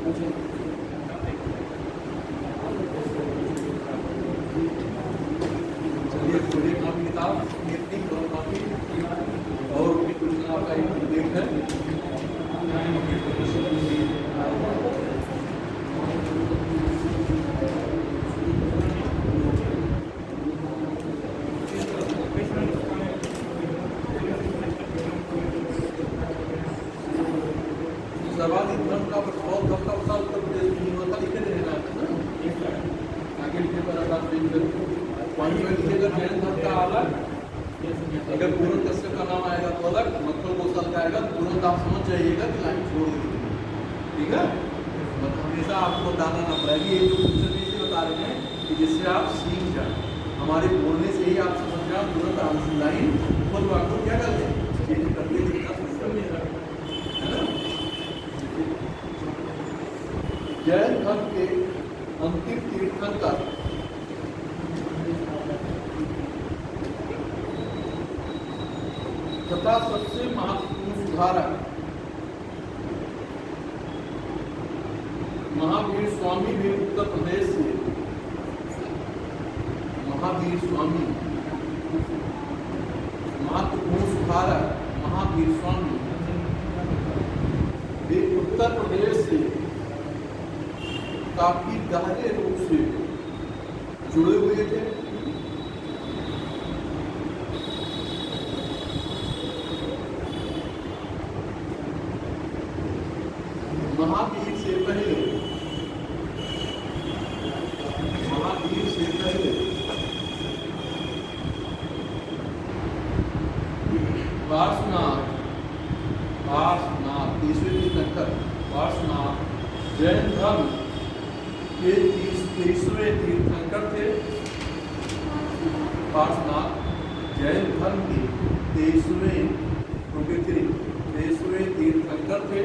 चलिए थोड़ी कॉपी किताब इतनी कॉपी और भी कुछ आपका देख है। सर्वाधिक धन का बहुत धन का उत्तर प्रदेश में होता लिखे रहेगा ना आगे लिखे पर आप पॉइंट में लिखेगा जैन धन का अलग। अगर पूर्ण कश्यप का नाम आएगा तो अलग, मक्खल गोसाल का आएगा तो तुरंत आप समझ जाइएगा कि लाइन छोड़ दीजिए। ठीक है, मतलब हमेशा आपको बताना ना पड़ेगा। ये जो क्वेश्चन इसे बता रहे हैं कि जिससे आप सीख जाए, हमारे बोलने से ही आप समझ जाओ, तुरंत आंसर लाइन खुद आपको क्या कर दें चेंज करके लिखना शुरू कर देगा, है ना। जैन धर्म के अंतिम तीर्थंकर तथा सबसे महत्वपूर्ण सुधारक महावीर स्वामी भी उत्तर प्रदेश से, महावीर स्वामी महत्वपूर्ण सुधारक महावीर स्वामी वे उत्तर प्रदेश से काफी गहरे रूप से जुड़े हुए थे। महावीर से पहले पार्श्वनाथ तीसरे तीर्थंकर पार्श्वनाथ जैन धर्म के 23वें तीर्थंकर थे। पार्श्वनाथ जैन धर्म के 23वें तीर्थंकर थे,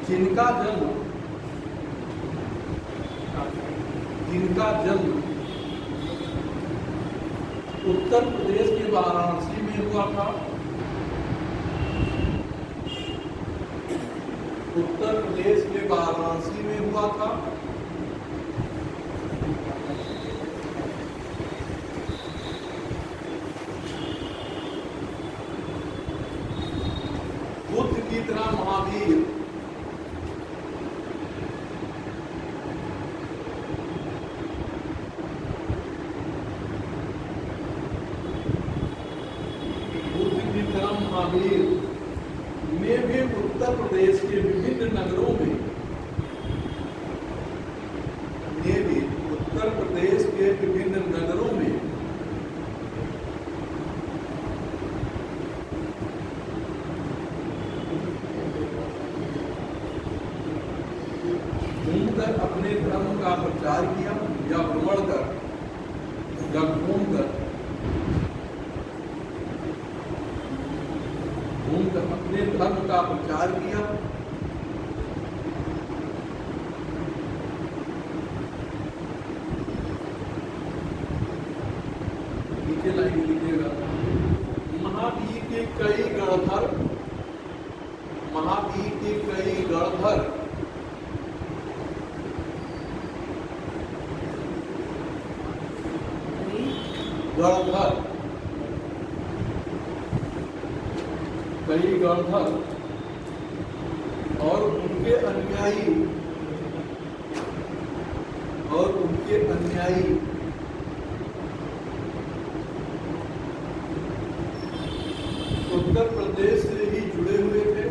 जिनका जन्म उत्तर प्रदेश के वाराणसी में हुआ था। उत्तर प्रदेश के वाराणसी में हुआ था। बुद्ध की तरह महावीर में भी उत्तर प्रदेश के विभिन्न नगरों में घूमकर अपने धर्म का प्रचार किया, या भ्रमण कर या घूमकर अपने धर्म का प्रचार किया। नीचे लाइन लिखिएगा, महावीर के कई गणधर और उनके अनुयायी उत्तर प्रदेश से ही जुड़े हुए थे।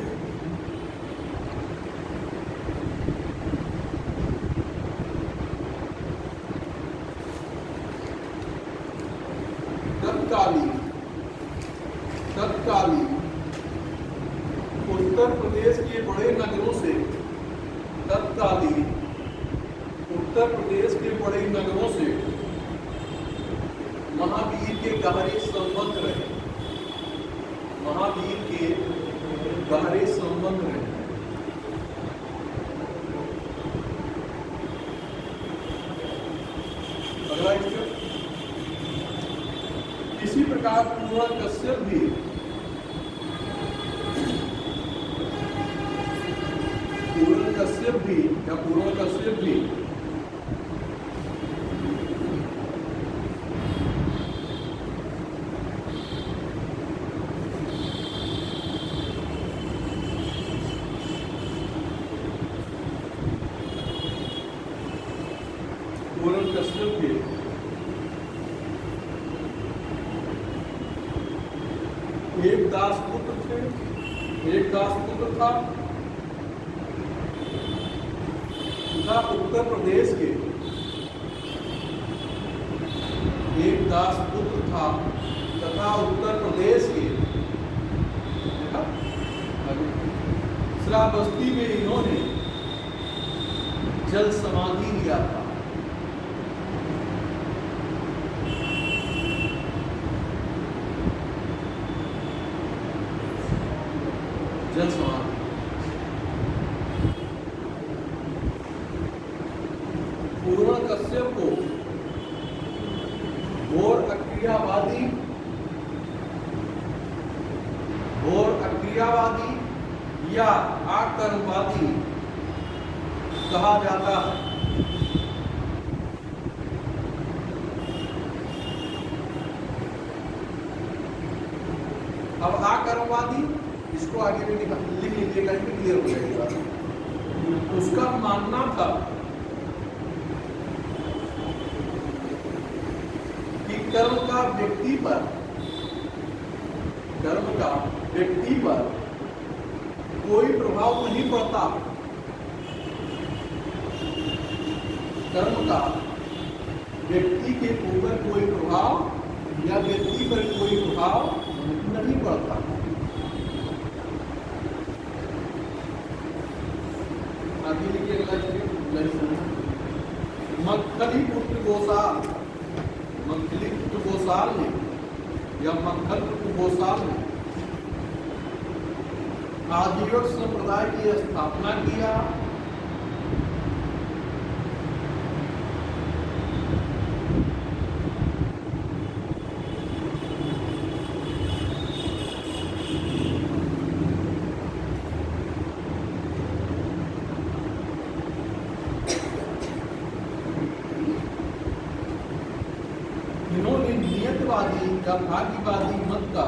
तत्कालीन उत्तर प्रदेश के बड़े नगरों से महावीर के गहरे संबंध रहे। अगला इसी प्रकार पूर्ण कश्यप भी कश्यप भी या पूर्ण कश्यप भी एक दासपुत्र थे, एक दासपुत्र था उत्तर प्रदेश के, एक दासपुत्र था तथा उत्तर प्रदेश के श्रावस्ती में इन्होंने जल समाधि लिया था। जल समाधि पूर्ण कश्यप को घोर अक्रियावादी या आकर्मवादी कहा जाता है। अब आकर्मवादी इसको आगे भी लिख लीजिएगा, क्लियर हो जाएगा। उसका मानना था कि कर्म का व्यक्ति पर कोई प्रभाव नहीं पड़ता। कर्म का व्यक्ति के ऊपर कोई प्रभाव या व्यक्ति पर कोई प्रभाव नहीं पड़ता। मक्खली पुत्र गोसाल ने या मक्खल पुत्र गोसाल ने आजीवन संप्रदाय की स्थापना किया। इन्होंने नियतवादी या भाग्यवादी मत का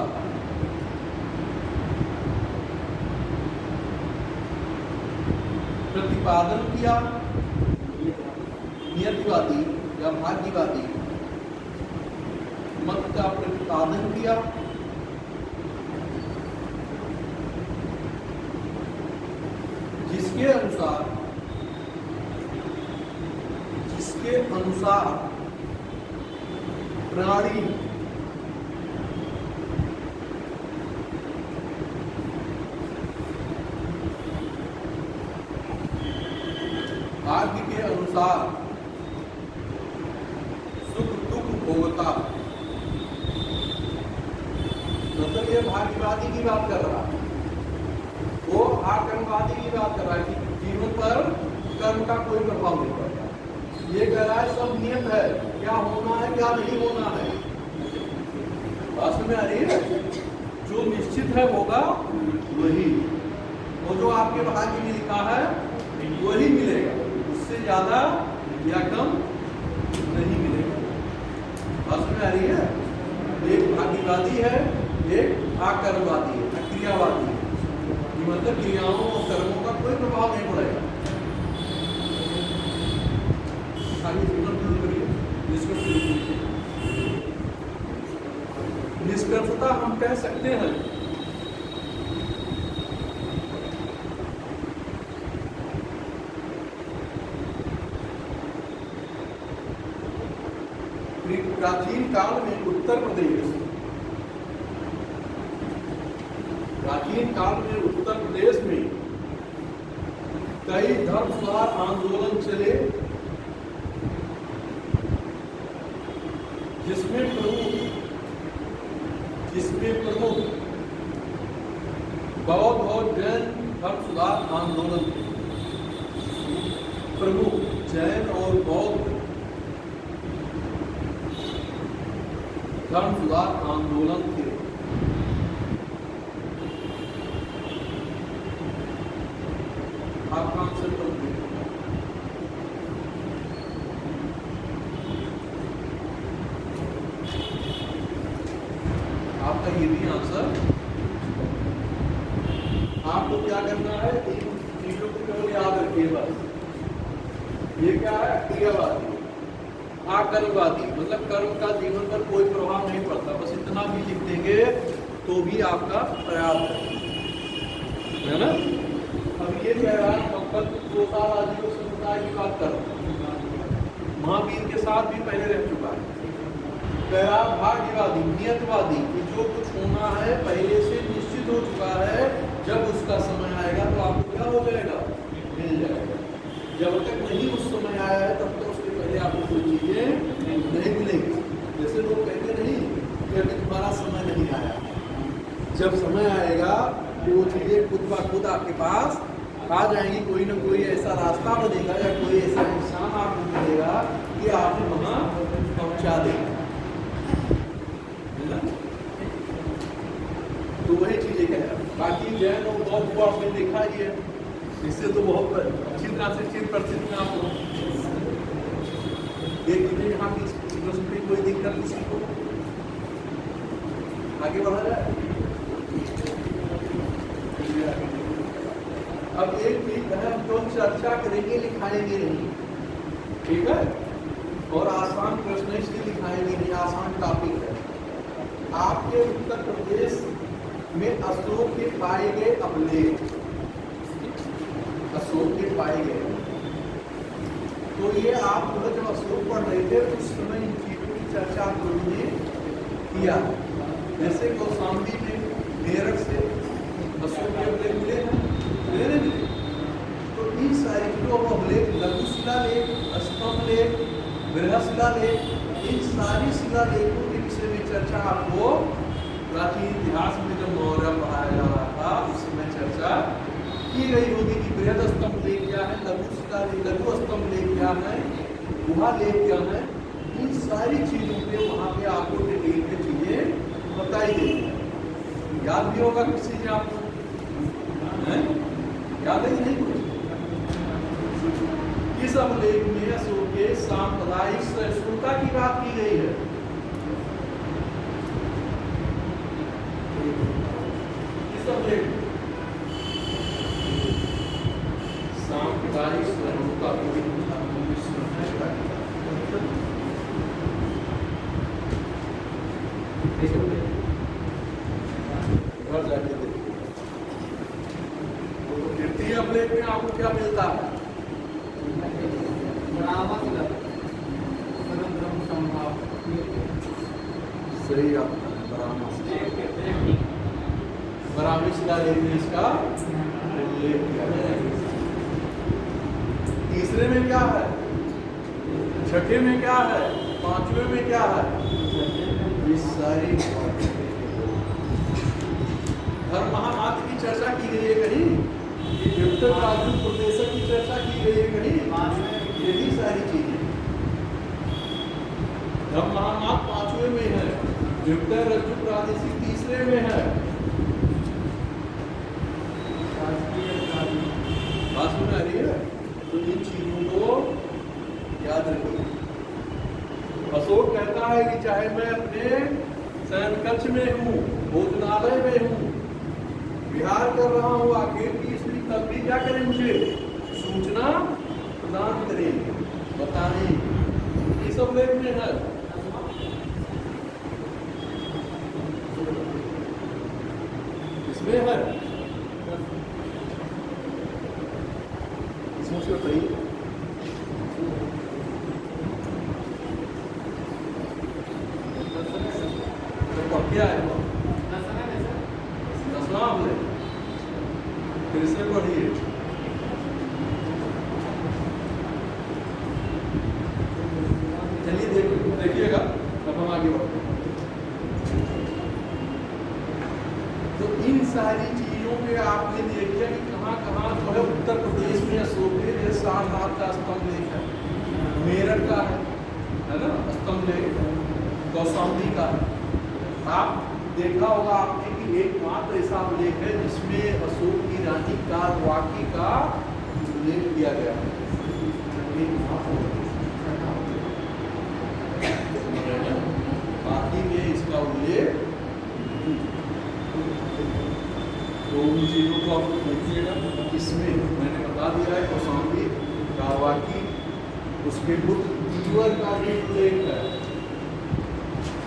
प्रतिपादन किया। नियतिवादी या भाग्यवादी मत का प्रतिपादन किया, जिसके अनुसार प्राणी भाग्य के अनुसार सुख दुख भोगता। मतलब ये भाग्यवादी की बात कर रहा है, वो आकर्मवादी की बात कर रहा है कि जीवन पर कर्म का कोई प्रभाव नहीं पड़ता। ये कह रहा है सब नियत है, क्या होना है क्या नहीं होना है। वास्तव में आ रही है, जो निश्चित है होगा वही, वो जो आपके भाग्य में लिखा है वही मिलेगा, उससे ज्यादा या कम नहीं मिलेगा। वास्तव में आ रही है, एक भाग्यवादी है, एक आकर्मवादी है, क्रियावादी है। मतलब क्रियाओं और कर्मों का कोई प्रभाव नहीं पड़ेगा। निष्कर्षता हम कह सकते हैं प्राचीन काल में उत्तर प्रदेश में कई धर्म सुधार आंदोलन चले, जिसमें प्रमुख बौद्ध और जैन धर्म सुधार आंदोलन थे। प्रमुख जैन और बौद्ध धर्म सुधार आंदोलन थे। आप आंसर कर ये भी आंसर। आपको क्या करना है, इन चीजों को केवल याद रखिए बस। ये क्या है, क्रियावादी, आकर्मवादी, मतलब कर्म का जीवन पर कोई प्रभाव नहीं पड़ता, बस इतना भी लिख देंगे तो भी आपका पर्याप्त है ना। अब ये कह रहा है कल 2 साल आजीवन समुदाय की बात कर रहा हूं, महावीर के साथ भी पहले रह चुका है। कह रहा भाग्यवादी, नियतवादी, कि जो कुछ होना है पहले से निश्चित हो चुका है, जब उसका समय आएगा तो आपको क्या हो जाएगा, मिल जाएगा। जब तक नहीं उस समय आया है तब तक उसके पहले आपको कोई चीजें नहीं मिलेगी। जैसे लोग कहते नहीं कि अभी तुम्हारा समय नहीं आया, जब समय आएगा वो चीजें खुद ब खुद आपके पास आ जाएंगी। कोई ना कोई ऐसा रास्ता बनेगा या कोई ऐसा इंसान आपको मिलेगा कि आपको वहां पहुंचा देगा, है ना। तो वही चीजें कह रहा। बाकी जैन और बौद्ध को आपने देखा ही है, इससे तो बहुत अच्छी तरह से चिर प्रसिद्ध में आपको यहाँ की कोई दिक्कत किसी को आगे बढ़ा जाए। अब एक चीज है, हम जो चर्चा करेंगे लिखाएंगे नहीं, ठीक है, और आसान प्रश्न इसलिए लिखाएंगे नहीं, आसान टॉपिक है। आपके उत्तर प्रदेश में अशोक के पाए गए अभिलेख, अशोक के पाए गए, तो ये आप जब अशोक पढ़ रहे थे उस समय इन चीजों की चर्चा आप लोगों ने किया। जैसे कौशाम्बी में मेरठ से अशोक के अभिलेख मिले हैं, तो इन सारी चीजों को अभिलेख, लघु शिलालेख, स्तंभ लेख, बृहशिलालेख, इन सारी शिलालेखों के विषय में चर्चा आपको प्राचीन इतिहास में जब मौर्य पढ़ाया जा रहा था उस समय चर्चा की गई होगी कि बृहद स्तंभ लेख क्या है, लघु शिलालेख, लघु स्तंभ लेख क्या है, गुहा लेख क्या है। इन सारी चीजों पे वहाँ पे आपको डिटेल में चीजें बताई गई। याद भी होगा किस चीजें आपको याद है कि नहीं कुछ? किस अभिलेख में अशोक के सांप्रदायिक सहिष्णुता की बात की गई है? किस अभिलेख में सांप्रदायिक सहिष्णुता की घर जाके देखिए कीर्ति अभिलेख में आपको क्या मिलता है? सही आपका बरामी शिलालेख में इसका उल्लेख किया है। तीसरे में क्या है, छठे में क्या है, पांचवें में क्या है, ये सारी धर्म महामात्र की चर्चा की गई है कहीं, प्रदेशक की चर्चा की गई है कहीं, यही सारी चीजें। धर्म महामात्र पांचवें में है, द्वितीय रज्जु प्रादेशिक तीसरे में है। बात सुन आ रही है? तो इन चीजों को याद रखिए। अशोक कहता है कि चाहे मैं अपने शयन कक्ष में हूँ, भोजनालय में हूँ, विहार कर रहा हूँ, आखिर की स्त्री तब भी क्या करें, मुझे सूचना प्रदान करें, बताएं। ये सब लेख में है। इसमें है, इसमें से बताइए। क्या है दसवां अभिलेख, फिर से पढ़िए। चलिए देखिएगा, अब हम आगे बढ़ते हैं। तो इन सारी चीजों पे आपने देखिए कि कहाँ कहाँ जो है उत्तर प्रदेश में अशोक के सारनाथ का स्तंभ लेख है, मेरठ का है ना स्तंभ लेख, कौशाम्बी का है। आप देखा होगा आपने कि एकमात्र ऐसा उल्लेख है जिसमें अशोक की रानी कारवाकी का उल्लेख किया गया है। बाकी में इसका उल्लेख तो उन चीज़ों को आपको पूछिएगा। इसमें मैंने बता दिया है कौशाम्बी, कारवाकी, उसके पुत्र ईवर का भी उल्लेख है,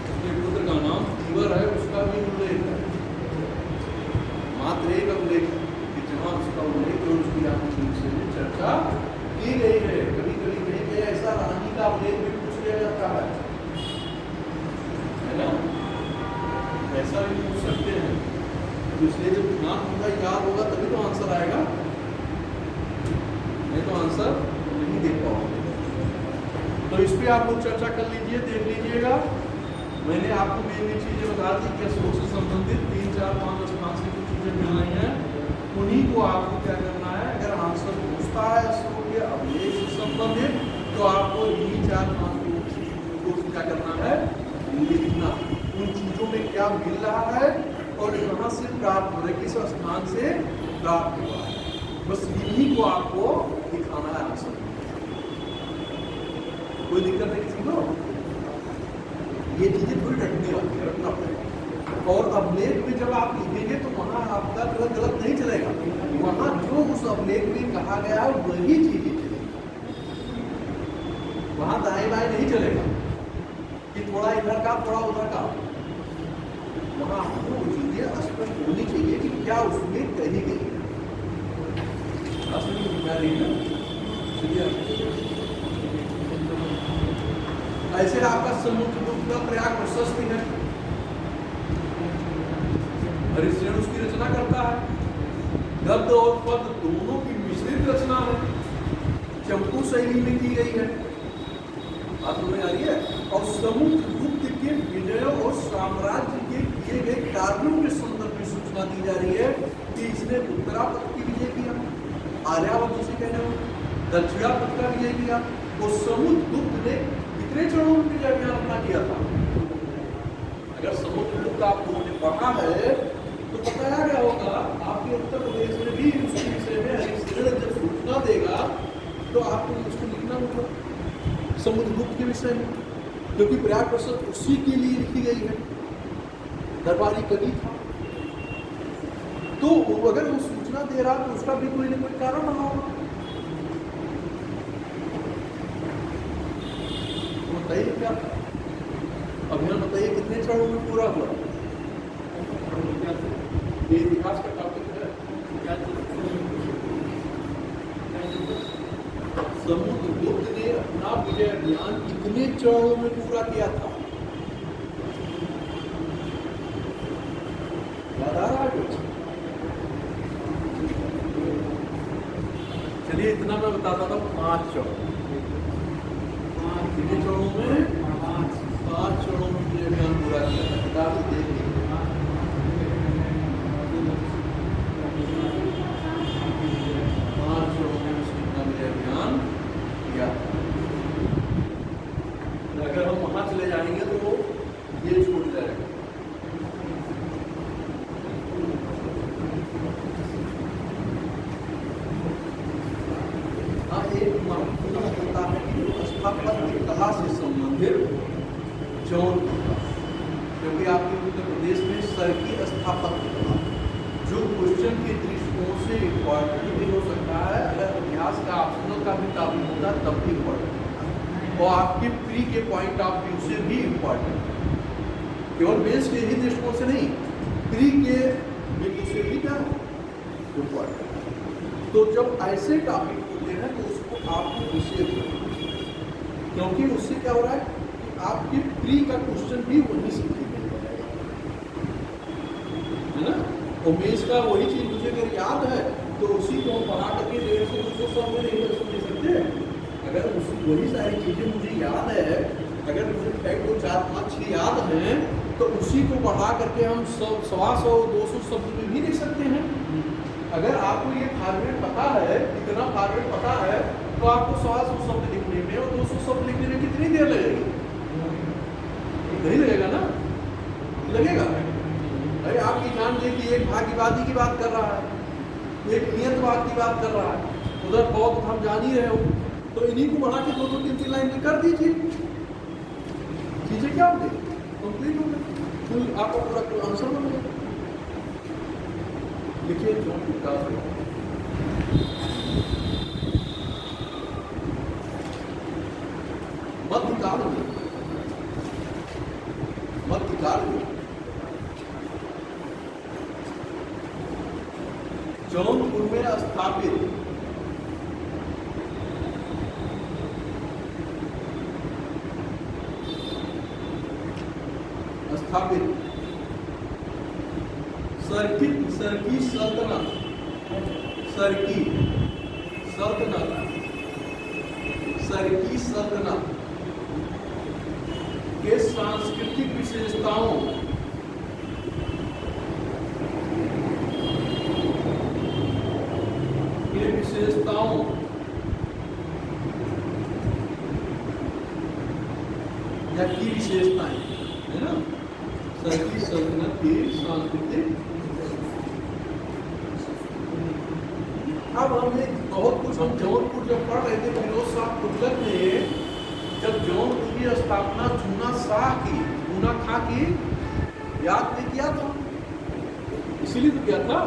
उसके पुत्र का नाम ईवर है, उसका भी उल्लेख है। मात्र एक उल्लेख है कि जहाँ उसका उल्लेख है उसकी आपकी विषय में चर्चा की गई है। कभी कभी कहीं कहीं ऐसा रानी का उल्लेख भी पूछ लिया जाता है ना, ऐसा भी पूछ सकते हैं। तो इसलिए जब ध्यान होगा, याद होगा, तभी तो आंसर आएगा, नहीं तो आंसर नहीं दे पाओगे। तो इस पर आप लोग चर्चा कर लीजिए, देख लीजिएगा। मैंने आपको मेन चीजें बता दी कि अशोक से संबंधित 3, 4, 5 स्थान से कुछ चीजें मिल रही हैं, उन्हीं को आपको क्या करना है। अगर आंसर पूछता है अशोक के अभिलेख से संबंधित, तो आपको इन्हीं 4, 5 को क्या करना है, लिखना। उन चीजों में क्या मिल रहा है और कहाँ से प्राप्त हो रहा है, किस स्थान से प्राप्त हुआ है, बस इन्हीं को आपको दिखाना है आंसर। कोई दिक्कत है किसी को? ये चीजें थोड़ी रटने वाली रखना पड़ेगा। और अभिलेख में जब आप लिखेंगे तो वहां आपका गलत नहीं चलेगा, वहां जो उस अभिलेख में कहा गया है वही चीजें चलेगी, वहां दाएं बाएं नहीं चलेगा कि थोड़ा इधर का थोड़ा उधर का। वहां आपको वो चीजें स्पष्ट होनी चाहिए कि क्या उसमें कही गई है। ऐसे आपका समुद्रगुप्त का प्रयाग प्रशस्ति है, हरिश्चंद्र उसकी रचना करता है, गद्य और पद दोनों की मिश्रित रचना है, चंपू शैली में की गई है। बात समझ आ रही है? और समुद्रगुप्त के विजय और साम्राज्य के किए गए कार्यों के संदर्भ में सूचना दी जा रही है कि इसने उत्तरापथ की विजय किया, आर्यावर्त जिसे कहते हैं, दक्षिणापथ का विजय किया। और समुद्रगुप्त ने कितने चरणों में विजय अभियान अपना किया था? अगर समुद्रगुप्त आप लोगों ने पढ़ा है तो बताया गया होगा, आपके उत्तर प्रदेश में भी उसके विषय में हरिश्चंद्र जब सूचना देगा तो आपको उसको लिखना होगा समुद्रगुप्त के विषय में, क्योंकि प्रयाग प्रशस्ति उसी के लिए लिखी गई है, दरबारी कवि था। तो अगर वो सूचना दे रहा तो उसका भी कोई ना कोई कारण रहा होगा। बताइए क्या था अभियान, बताइए कितने चरणों में पूरा हुआ? ये इतिहास का टॉपिक है। समुद्रगुप्त ने अपना विजय अभियान कितने चरणों में पूरा किया था? याद आ रहा है कुछ? चलिए इतना मैं बताता था, 5 चरण। कितने चरणों में? 5 चरणों में विजय अभियान पूरा किया था। किताब से देख लीजिए, 5 चरणों में उसने अपना विजय अभियान किया। अगर हम वहां चले जाएंगे तो वो ये छूट जाएगा। हाँ, एक महत्वपूर्ण होता है कि स्थापत्य कला से संबंधित जौन, क्योंकि आपके उत्तर प्रदेश में सर की स्थापत्य कला जो क्वेश्चन के दृष्टिकोण से इम्पॉर्टेंट भी हो सकता है, अगर इतिहास का ऑप्शनल का भी टॉपिक होता तब भी इम्पॉर्टेंट, और आपके प्री के पॉइंट ऑफ व्यू से भी इम्पॉर्टेंट, केवल बेस के ही दृष्टिकोण से नहीं, प्री के बिंदु से भी क्या इम्पॉर्टेंट। तो जब ऐसे टॉपिक होते हैं तो उसको आपको विषय देना, क्योंकि उससे क्या हो रहा है कि आपके प्री का क्वेश्चन भी वही से है ना। और मेज का वही चीज मुझे अगर याद है तो उसी को हम पढ़ा करके 150 से 200 सौ में नहीं समझ सकते। अगर उसी वही सारी चीजें मुझे याद है, अगर मुझे फैक्ट 2, 4, 5, 6 याद हैं तो उसी को बढ़ा करके हम 100, 200 शब्द में भी लिख सकते हैं। अगर आपको ये फॉर्मेट पता है, इतना फॉर्मेट पता है, तो आपको 100 शब्द लिखने में और 200 शब्द लिखने में कितनी देर लगेगी? नहीं लगेगा ना? लगेगा। अरे आप ये जान लीजिए कि एक भाग्यवादी की बात कर रहा है, एक नियतवाद की बात कर रहा है, उधर बौद्ध हम जान ही रहे हो, तो इन्हीं को बढ़ा के 2-2, 3-3 लाइन में कर दीजिए, चीजें क्या होंगे? कंप्लीट हो गई, आपको पूरा आंसर मिलेगा। लिखिए जोन विकास मध्यकाल में जौनपुर में स्थापित सरकी सल्तनत के सांस्कृतिक विशेषताओं या की विशेषताएं है ना, सरकी सल्तनत की सांस्कृतिक। अब हमने बहुत कुछ हम जौनपुर जब पढ़ रहे थे फिरोज शाह तुगलक ने जब जौनपुर की स्थापना चूना खां की याद में किया था, इसीलिए तो किया था।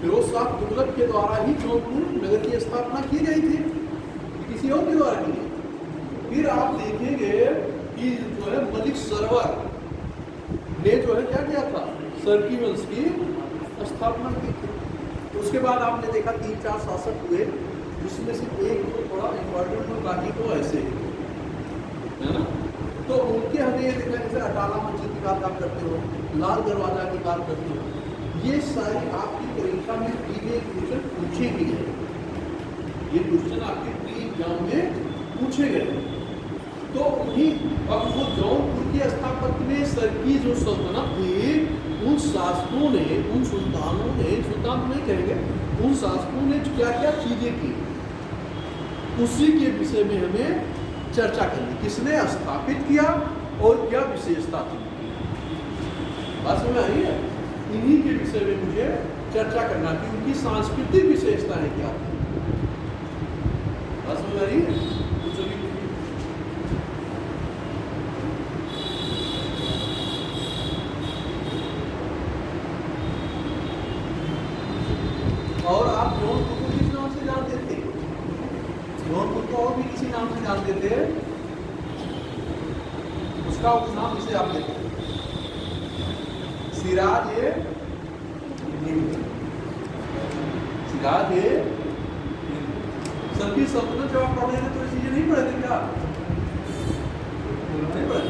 फिरोज शाह तुगलक के द्वारा ही जौनपुर नगर की स्थापना की गई थी, किसी और के द्वारा की। फिर आप देखेंगे कि जो है मलिक सरवर ने जो है क्या किया था, सरकी वंश की स्थापना की थी। उसके बाद आपने देखा 3-4 शासक हुए, जिसमें से एक तो थोड़ा इम्पोर्टेंट और बाकी तो ऐसे है ना। तो उनके हमें ये देखा जैसे अटाला मस्जिद की बात आप करते हो, लाल दरवाजा की बात करते हो, ये सारी आपकी परीक्षा में क्वेश्चन पूछे गए हैं। ये क्वेश्चन आपके प्री एग्जाम में पूछे गए। तो उन्हीं अब वो जौनपुर की स्थापत्य में सरकी जो सल्तनत थी, उन शासकों ने, उन सुल्तानों ने, सुल्तान नहीं कहेंगे, उन शासकों ने क्या क्या चीजें की, उसी के विषय में हमें चर्चा करनी। किसने स्थापित किया और क्या विशेषता थी, बात समझ आ रही है। इन्हीं के विषय में मुझे चर्चा करना कि उनकी सांस्कृतिक विशेषताएं क्या थी, बात समझ आ रही है। और आप जौनपुर को किस नाम से जानते थे, जौनपुर को और भी किसी नाम से जानते थे, उसका उपनाम इसे आप देते हैं सिराज ए सरकी सल्तनत। जब आप पढ़ रहे थे तो ये चीजें नहीं पढ़े थे क्या, नहीं पढ़े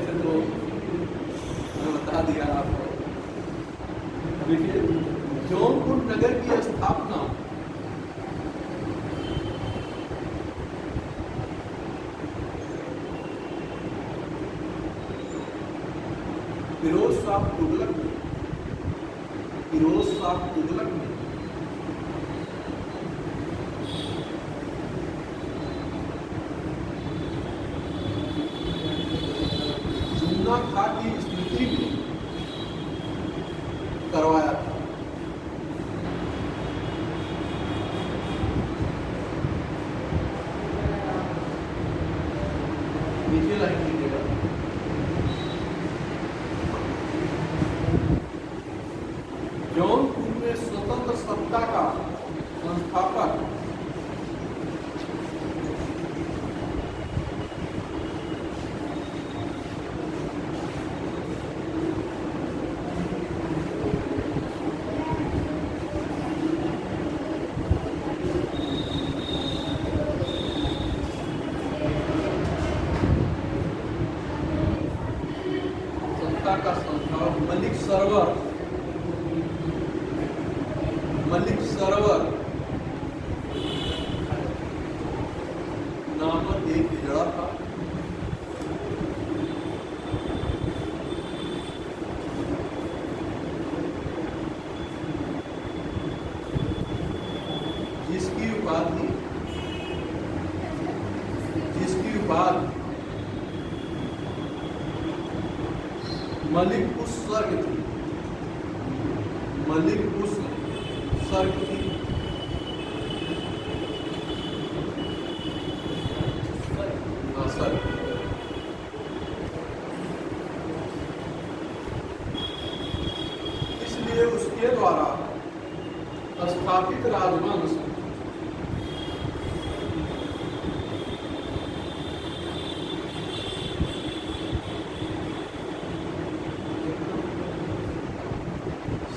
थे तो बता दिया आपको। देखिए जौनपुर नगर की स्थापना फिरोज शाह तुगलक ने चूना खां की स्मृति में करवाया था। नीचे लाइन लीजिएगा। जौनपुर में स्वतंत्र सत्ता का संस्थापक मलिक सरवर नामक एक हिजड़ा था। जिसकी उपाधि मलिक उस सर्ग थी, मलिक उस सर्ग थी। के द्वारा स्थापित राजवंश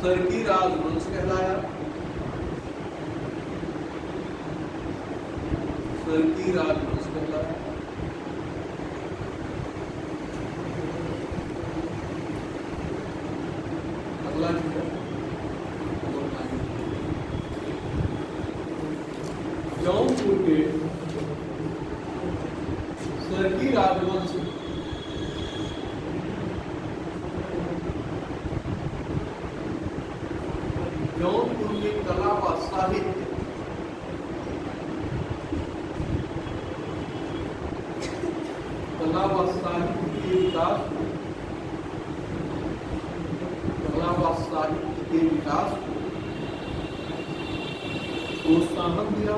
सरकी राजवंश कहलाया। सरकी राजवंश कहलाया। अगला जौनपुर के सरकी राजवंश जौनपुर में कला व साहित्य के विकास को प्रोत्साहन दिया।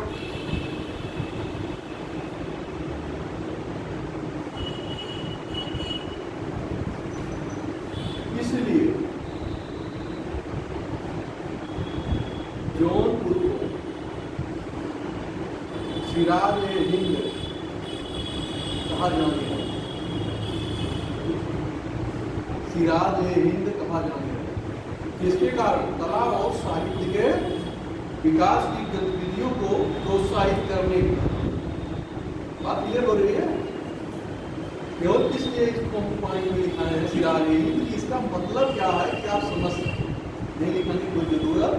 इसलिए जौनपुर को सिराज-ए-हिंद कहा जाने लगा। सिराज-ए-हिंद कहा जाने लगा। इसके कारण कला और साहित्य के विकास की गतिविधियों को प्रोत्साहित करने की बात क्लियर हो रही है। केवल किसलिए इसको पॉइंट में लिखा है सिराज-ए-हिंद, इसका मतलब क्या है कि आप समझ सकते हैं, नहीं लिखने की कोई जरूरत।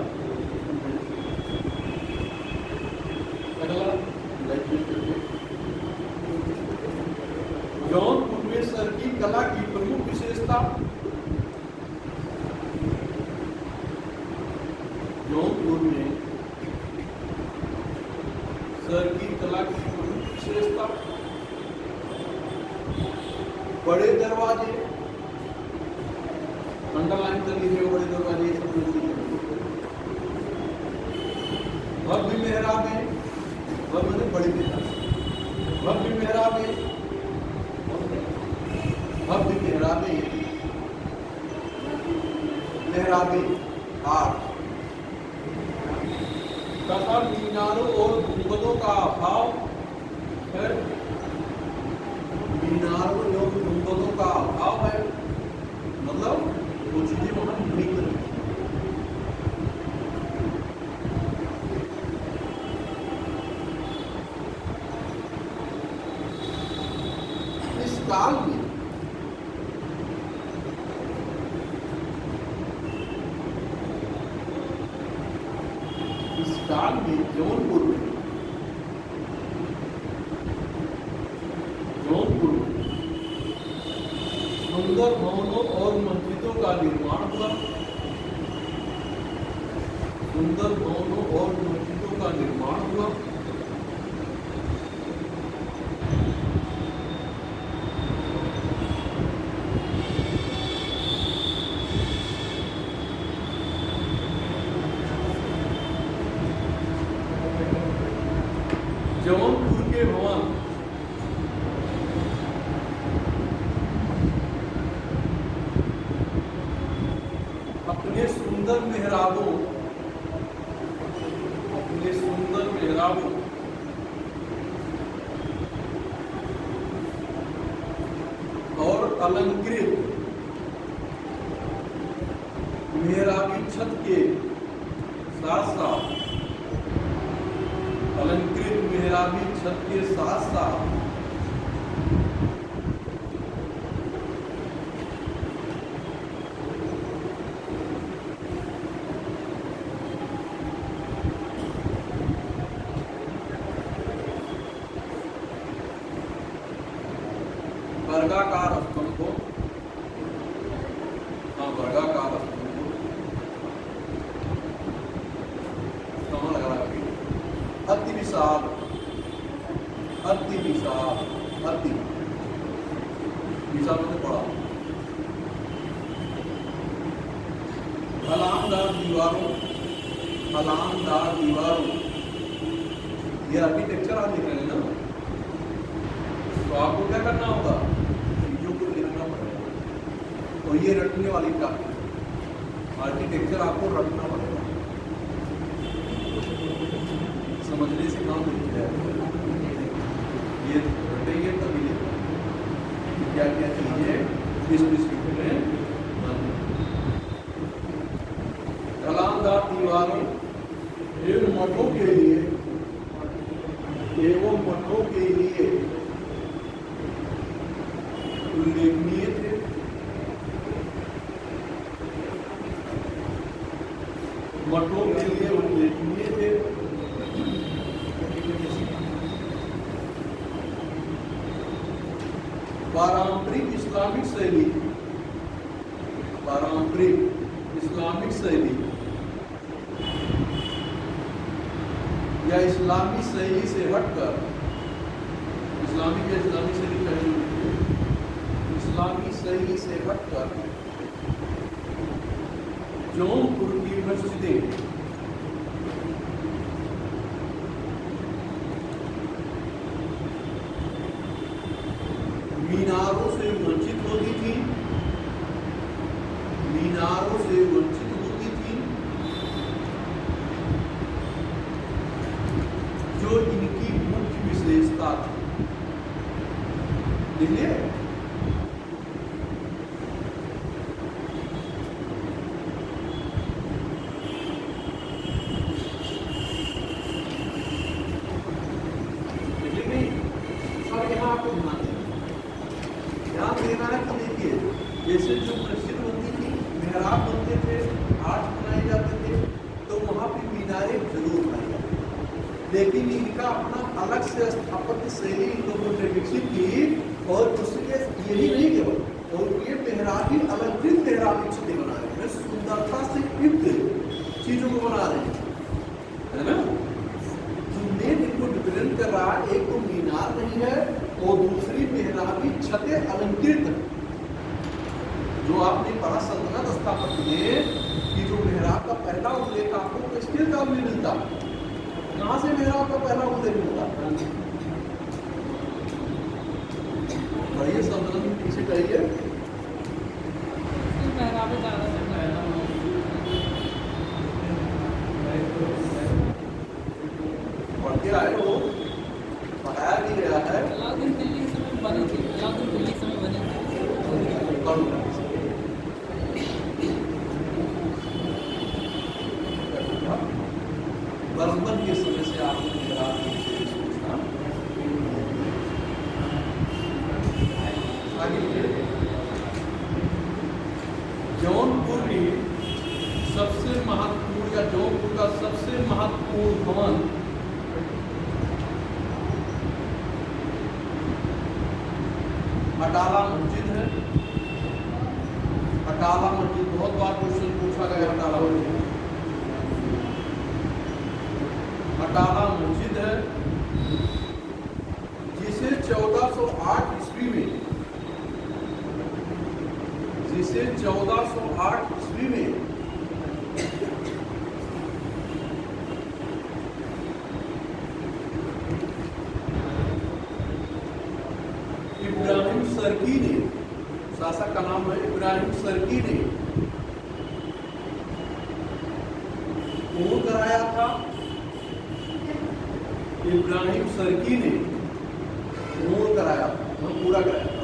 जौनपुर में सरकी कला की प्रमुख विशेषता, जौनपुर में सरकी कला की प्रमुख विशेषता बड़े दरवाजे, अंडरलाइन कर लीजिए, बड़े दरवाजे सब भव्य मेहराबें, भव्य बड़ी मेहराबें, भव्य मेहराबें, भव्य मेहराबें, मेहराबें 8 तथा मीनारों और गुंबदों का अभाव है। मीनारों और गुंबदों का अभाव है, मतलब वो चीजें वहां नहीं बनी। इस काल में जौनपुर में सुंदर भवनों और मस्जिदों का निर्माण हुआ। सुंदर भवनों और मस्जिदों का निर्माण हुआ। जौनपुर के भवन अपने सुंदर मेहराबों और अलंकृत मेहराबी छत के साथ साथ अलंकृत मेहराबी छत के साथ साथ वर्गाकार स्तंभ को, वर्गाकार स्तंभ को कहाँ लगा रहा है? अति विशाल, अति विशाल, अति विशाल में पड़ा फलांदार दीवारों, फलांदार दीवारों, ये आर्किटेक्चर आप लिख रहे हैं ना, तो आपको क्या करना होगा? चीजों को लिखना पड़ेगा। तो ये रटने वाली काफी आर्किटेक्चर आपको रखना पड़ेगा, समझने से काम नहीं जाएगा। ये रटेंगे तब मिलेगा कि क्या क्या चीजें किस डिस्ट्रिक्ट में बंद। ढलानदार दीवारों एवं मठों के लिए उल्लेखनीय थे। मठों के लिए उल्लेखनीय थे। पारंपरिक इस्लामिक शैली या इस्लामी शैली से हटकर, इस्लामी शैली चाहिए, इस्लामी शैली से हटकर जौनपुर की मस्जिदें मीनारों से वंचित होती थी, जो इनकी मुख्य विशेषता थी। देखिए जैसे जो मस्जिद बनती थी, मेहराब बनते थे, आर्च बनाए जाते थे, तो वहाँ पे मीनारें जरूर बनाई जाती थी। लेकिन इनका अपना अलग से स्थापत्य शैली इन लोगों ने विकसित की, और उसके यही नहीं केवल, और ये मेहराबी अलंकृत मेहराब विकसित बना रहे हैं, सुंदरता से युक्त चीजों को बना रहे हैं, है ना। मेन इनको डिफरेंट कर रहा है, एक तो मीनार नहीं है और दूसरी मेहराबी छतें अलंकृत। जो आपने पढ़ा सल्तनत स्थापत्य में कि जो मेहराब का पहला उल्लेख आपको किसके काल में मिलता, कहाँ से मेहराब का पहला उल्लेख मिलता? बढ़िया सल्तनत में पीछे कहिए पढ़ के आए हो, पढ़ाया भी गया है। बरबन के समय से आपने मेहराब की सोचना आगे। जौनपुर की सबसे महत्वपूर्ण या जौनपुर का सबसे महत्वपूर्ण भवन अटाला मस्जिद है। अटाला मस्जिद बहुत बार क्वेश्चन पूछा गया। अटाला मस्जिद है जिसे 1408 ईस्वी में इब्राहिम सरकी ने, शासक का नाम है इब्राहिम सरकी ने पूर्ण कराया था। इब्राहिम सरकी ने पूर्ण कराया था, पूरा कराया था।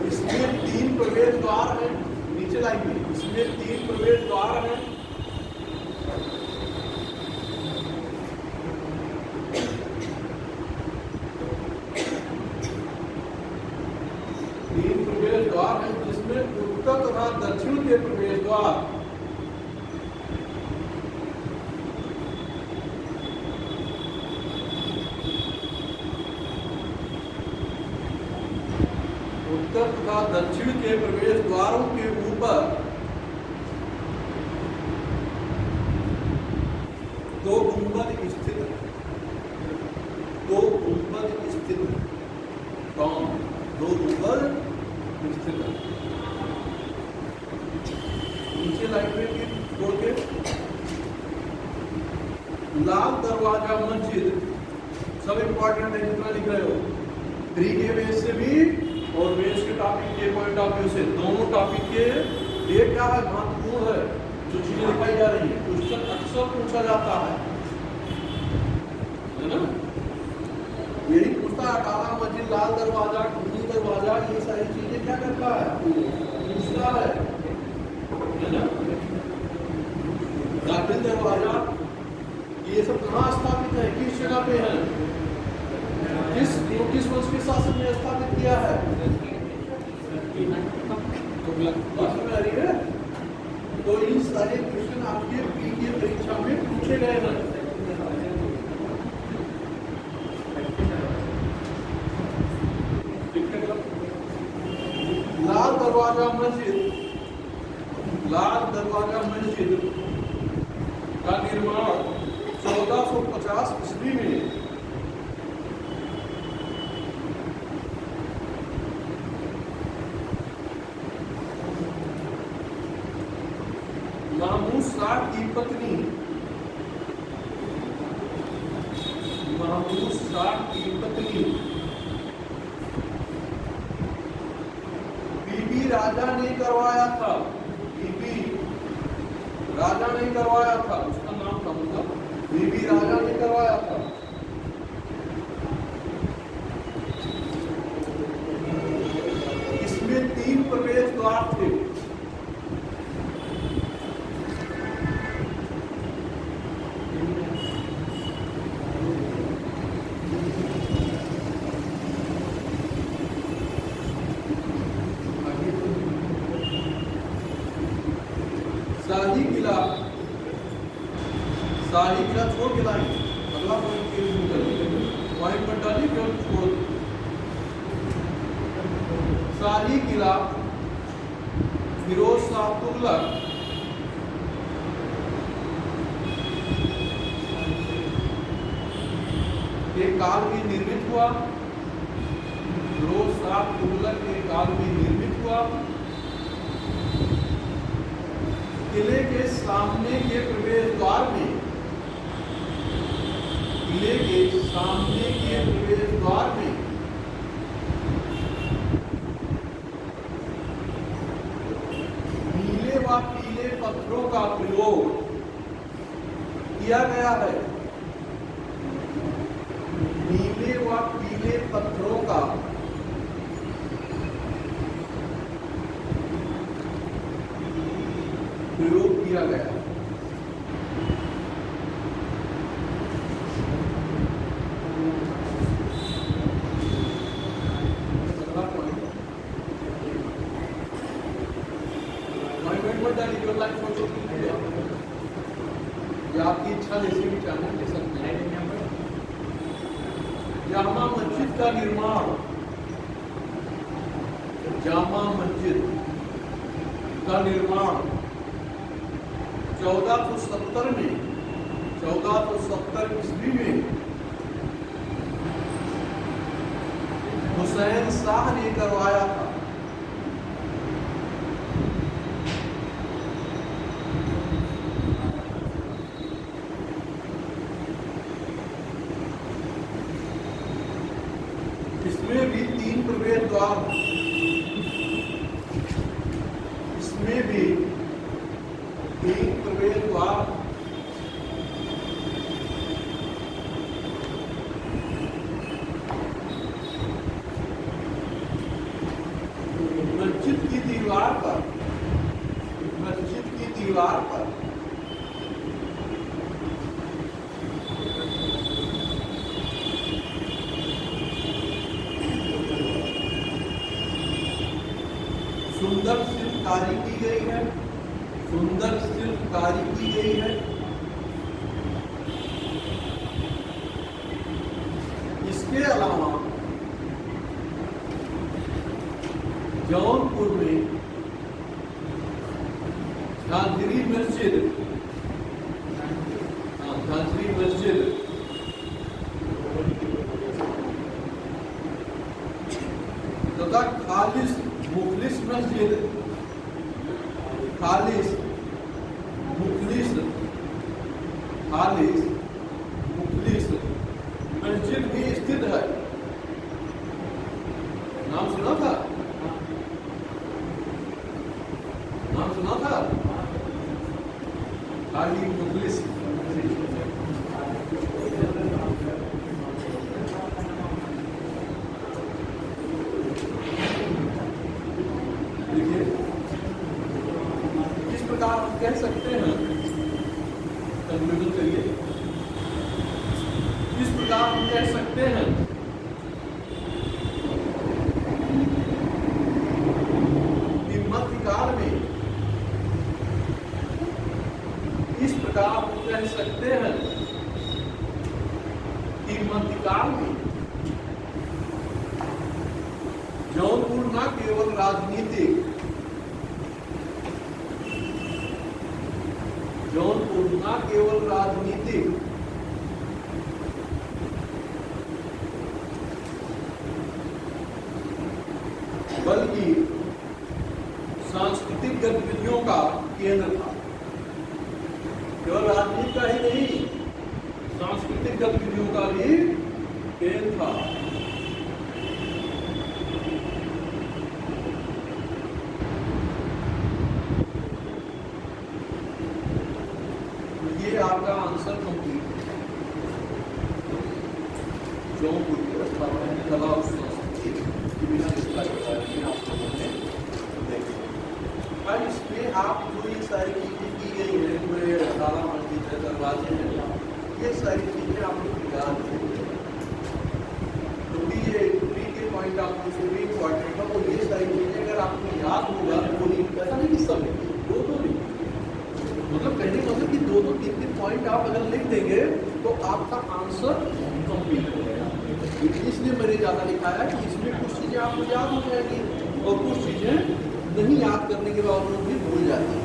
इसमें 3 प्रवेश द्वार हैं। नीचे लाइन में इसमें 3 प्रवेश द्वार हैं। द्वार है जिसमें उत्तर तथा दक्षिण के प्रवेश द्वार उत्तर तथा दक्षिण के प्रवेश द्वारों के ऊपर 2 गुंबद स्थित है। 2 गुंबद स्थित है। कौन? 2 गुंबद स्थित है। नीचे लाइन में छोड़ के लाल दरवाजा मस्जिद, सब इंपॉर्टेंट है जितना लिख रहे हो। प्री के बेस से भी और बेस के टॉपिक के पॉइंट ऑफ व्यू से, दोनों टॉपिक के लिए क्या है, महत्वपूर्ण है जो चीजें दिखाई जा रही है। क्वेश्चन अक्सर पूछा जाता है ना, यही पूछता है काला मस्जिद, लाल दरवाजा, नीली दरवाजा, ये सारी चीजें क्या करता है, पूछता है ना। दाखिल दरवाजा ये सब कहाँ स्थापित है, किस जगह पे है, किस वंश के शासन ने स्थापित किया है, तो बात में आ रही है। तो इन सारे क्वेश्चन आपके प्री की परीक्षा में पूछे गए हैं। लाल दरवाजा मस्जिद का निर्माण 1450 ईस्वी में महमूद शाह की पत्नी बीबी राजा ने करवाया था। बीबी राजा ने करवाया था, उसका नाम क्या होगा, बीबी राजा ने करवाया था। इसमें 3 प्रवेश द्वार थे। शाही किला छोड़ के लाएंगे, अगला पॉइंट पर डालिए फिर छोड़। शाही किला फिरोज शाह तुगलक के काल में निर्मित हुआ। फिरोज शाह तुगलक के काल में निर्मित हुआ। किले के सामने के प्रवेश द्वार में, किले के सामने के प्रवेश द्वार में नीले व पीले पत्थरों का प्रयोग किया गया है। नीले व पीले पत्थरों का प्रयोग किया गया। आपकी इच्छा जैसे भी चाहे ले सकते हैं। जामा मस्जिद का निर्माण, जामा मस्जिद का निर्माण 1470 में, 1470 ईस्वी में हुसैन शाह ने करवाया था। इसमें भी 3 प्रवेश द्वार, इसमें भी 3 प्रवेश द्वार। मस्जिद की दीवार पर, मस्जिद की दीवार पर सुंदर शिल्पकारी की गई है, सुंदर शिल्पकारी की गई है। इसके अलावा जौनपुर में झांझरी मस्जिद, झांझरी मस्जिद तथा खालिस मुखलिस मस्जिद, खालिस मुखलिस, खालिस मुखलिस मस्जिद भी स्थित है। प्रकार हम कह सकते हैं, कंक्लूजन करिए, इस प्रकार हम कह सकते हैं कि मध्यकाल में, इस प्रकार हम कह सकते हैं कि मध्यकाल में जौनपुर न केवल राजनीतिक, जौनपुर न केवल राजनीतिक बल्कि सांस्कृतिक गतिविधियों का केंद्र था। केवल राजनीति का ही नहीं, सांस्कृतिक गतिविधियों का भी केंद्र था। ये आपका आंसर कंप्लीट है। जौनपुर की स्थापना की कला और संस्कृति की बिना अब इसमें आप जो ये सारी चीजें की गई है, पूरे ताला मस्जिद है, दरवाजे हैं, ये सारी चीजें आप लोग याद रखेंगे। तो भी ये भी के पॉइंट आपको से भी इम्पोर्टेंट है। तो ये सारी चीजें अगर आपको याद होगा तो ऐसा नहीं कि सब दो नहीं, मतलब कहने का मतलब कि दो तीन तीन पॉइंट आप अगर लिख देंगे तो आपका आंसर कंप्लीट हो जाएगा। इसलिए मैंने ज़्यादा लिखा है कि इसमें कुछ चीज़ें आपको याद हो जाएगी और कुछ चीज़ें नहीं याद करने के बावजूद भी भूल जाती है।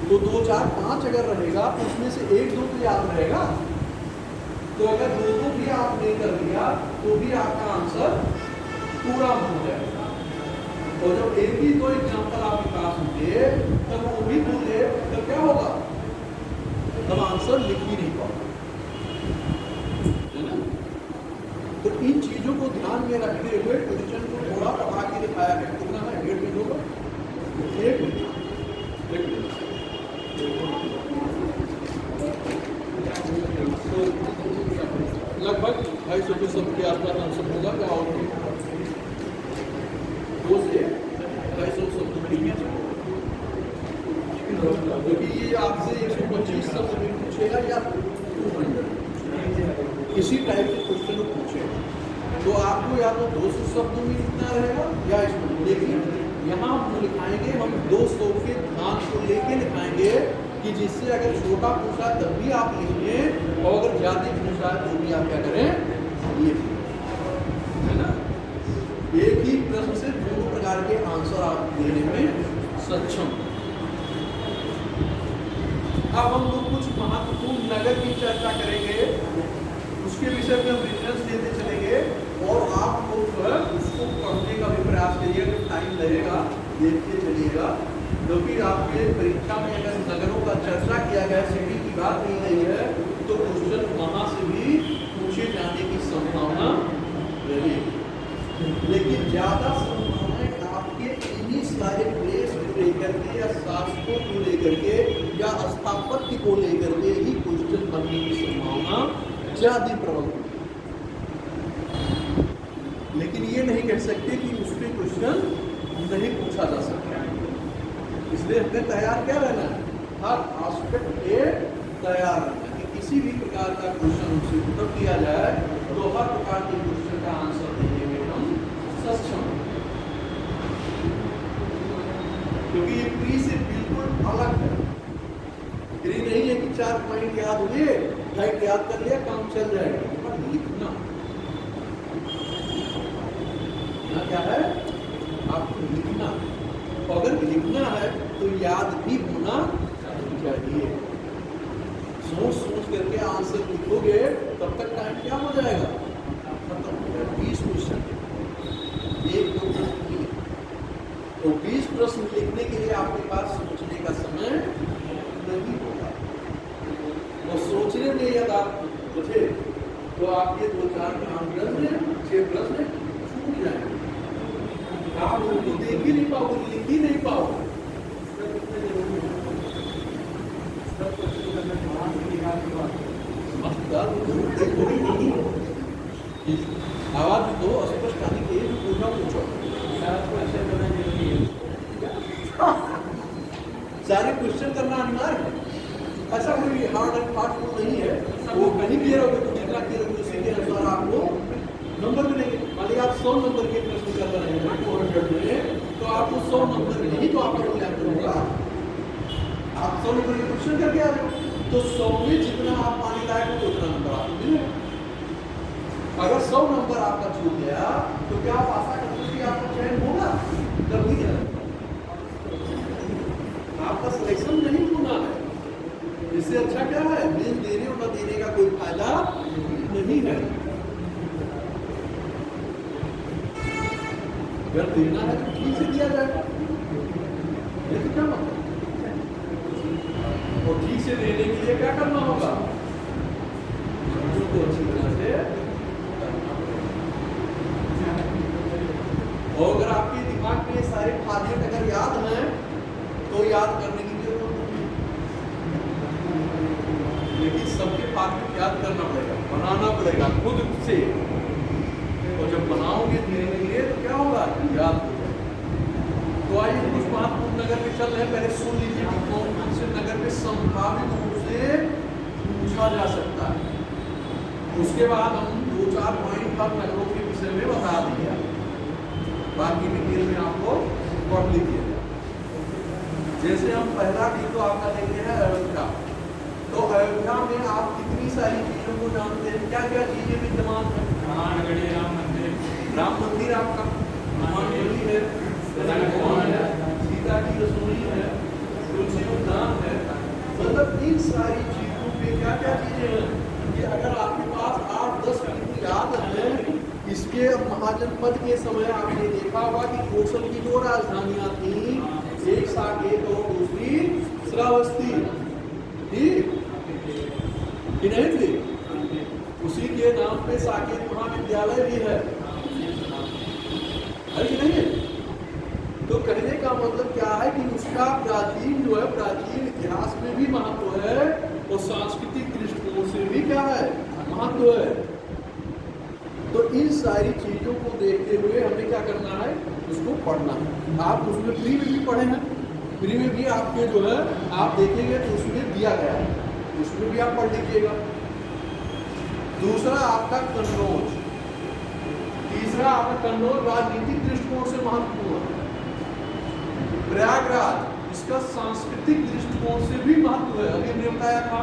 तो 2 4 5 अगर रहेगा तो उसमें से 1 2 तो याद रहेगा। तो अगर 2 2 भी आपने कर दिया तो भी आपका आंसर पूरा हो जाएगा। और जब 1 ही 2 एग्जाम्पल आपके पास होंगे तब वो भी भूल गए तब क्या होगा, तब आंसर लिख ही नहीं पाओगे, है ना। तो इन चीजों को ध्यान में रखते हुए क्वेश्चन को थोड़ा पढ़ा के दिखाया गया। कितना है 1.5 मिनट होगा, 1 मिनट लगभग 250 शब्द के आसपास आंसर होगा। क्या और 2 से 250 शब्द क्योंकि ये आपसे 125 शब्द में पूछेगा या 200 किसी टाइप के क्वेश्चन को पूछेगा तो आपको या तो 200 शब्दों में लिखना रहेगा या इसमें। लेकिन यहाँ हम लिखाएंगे, हम 200 के ध्यान को लेके लिखाएंगे कि जिससे अगर छोटा पूछा तब भी आप लिखिए और अगर ज्यादा पूछा तो भी आप क्या करें, ये है ना। एक ही प्रश्न से 2 प्रकार के आंसर आप देने में सक्षम। अब हम लोग कुछ महत्वपूर्ण नगर की चर्चा करेंगे, उसके विषय में हम रेफरेंस देते चलेंगे और आप लोग उसको पढ़ने का भी प्रयास करिएगा। टाइम लगेगा, देखते चलिएगा, क्योंकि आपके परीक्षा में अगर नगरों का चर्चा किया गया, सिटी की बात नहीं रही है, तो क्वेश्चन वहां से भी पूछे जाने की संभावना रहेगी। लेकिन ज्यादा संभावना आपके इन्हीं सारे प्लेस को लेकर के या शासकों को लेकर के या स्थापत्य को लेकर के ही क्वेश्चन बनने की संभावना ज्यादा प्रबल। लेकिन ये नहीं कह सकते कि उस पर क्वेश्चन नहीं पूछा जा सकता। इसलिए हमें तैयार क्या रहना है, हर एस्पेक्ट पे तैयार रहना है कि किसी भी प्रकार का क्वेश्चन हमसे उत्तर किया जाए तो हर प्रकार के क्वेश्चन का आंसर देने में हम सक्षम, क्योंकि ये प्री से बिल्कुल अलग है। ये नहीं है कि 4 पॉइंट याद हुए, राइट याद कर लिया, काम चल जाएगा। पर लिखना क्या है, आपको लिखना। अगर लिखना है तो याद भी होना चाहिए। सोच सोच करके आंसर लिखोगे तब तक टाइम क्या हो जाएगा, खत्म हो जाएगा। 20 क्वेश्चन, 1 2 3, तो 20 प्रश्न लिखने के लिए आपके पास सोचने का समय नहीं होगा। और सोचने में यदि आप बचे तो आपके 2 4 5 प्रश्न 6 प्रश्न छूट जाएंगे। आप उनको देख ही नहीं पाओगे, लिख ही नहीं पाओगे। आवाज दो, स्पष्ट आने के लिए पूछो। सारे क्वेश्चन करना अनिवार्य है। ऐसा कोई हार्ड एंड फास्ट नहीं है, वो कहीं क्लियर होगा तो जितना क्लियर होगा उसी के अनुसार आपको नंबर मिलेंगे। मान लीजिए आप 100 नंबर के प्रश्न कर रहे हैं 200 में, तो आपको 100 नंबर में ही तो आपका मूल्यांकन होगा। आप 100 नंबर के क्वेश्चन करके आ रहे हो तो 100 में जितना आप पाने लायक हो उतना नंबर आपको मिलेगा। अगर 100 नंबर आपका छूट गया तो क्या आप आशा करते हैं कि आपका चयन होगा? कभी नहीं, आपका सिलेक्शन नहीं होना है। इससे अच्छा क्या है, मेन देने और न देने का कोई फायदा नहीं है। अगर देना है तो ठीक से दिया जाएगा, लेकिन क्या मतलब, और ठीक से देने के लिए क्या करना होगा, उसको अच्छी तरह से करना पड़ेगा। और अगर आपके दिमाग में सारे फॉर्मेट अगर याद हैं तो याद करने की जरूरत नहीं, लेकिन सबके फॉर्मेट याद करना पड़ेगा, बनाना पड़ेगा खुद से। और जब बनाओगे धीरे धीरे तो क्या होगा, याद हो जाएगा। तो आइए कुछ महत्वपूर्ण नगर में चल रहे हैं, पहले सुन लीजिए कि कौन कौन से नगर में संभावित रूप से पूछा जा सकता है। उसके बाद हम 2-4 पॉइंट हर नगरों के विषय में बता दिया, बाकी डिटेल में आपको पढ़ लीजिए। जैसे हम पहला तो आपका देखते हैं अयोध्या। तो अयोध्या में आप कितनी सारी चीजों को जानते हैं, क्या क्या चीजें विद्यमान है? राम मंदिर आपका मंदिर है, सीता की रसोई है, तुलसी उद्यान है। मतलब इन सारी चीजों पे क्या क्या चीजें हैं कि अगर आपके पास 8-10 चीजें याद है। इसके महाजनपद के समय आपने देखा होगा कि कौशल की 2 राजधानियां थी, एक साकेत और दूसरी श्रावस्ती थी कि नहीं थी? उसी के नाम पे साकेत महाविद्यालय भी है कि नहीं है? तो कहने का मतलब क्या है कि उसका प्राचीन जो है, प्राचीन इतिहास में भी महत्व है और सांस्कृतिक दृष्टिकोण से भी क्या है, महत्व है। तो इन सारी चीजों को देखते हुए हमें क्या करना है, उसको पढ़ना है। आप उसमें फ्री में भी पढ़े हैं, फ्री में भी आपके जो है आप देखेंगे तो उसमें दिया गया है, उसमें भी आप पढ़ लीजिएगा। दूसरा आपका कन्नौज, तीसरा आपका कन्नौज राजनीतिक दृष्टिकोण से महत्वपूर्ण है। प्रयागराज इसका सांस्कृतिक दृष्टिकोण से भी महत्व है। अभी हमने बताया था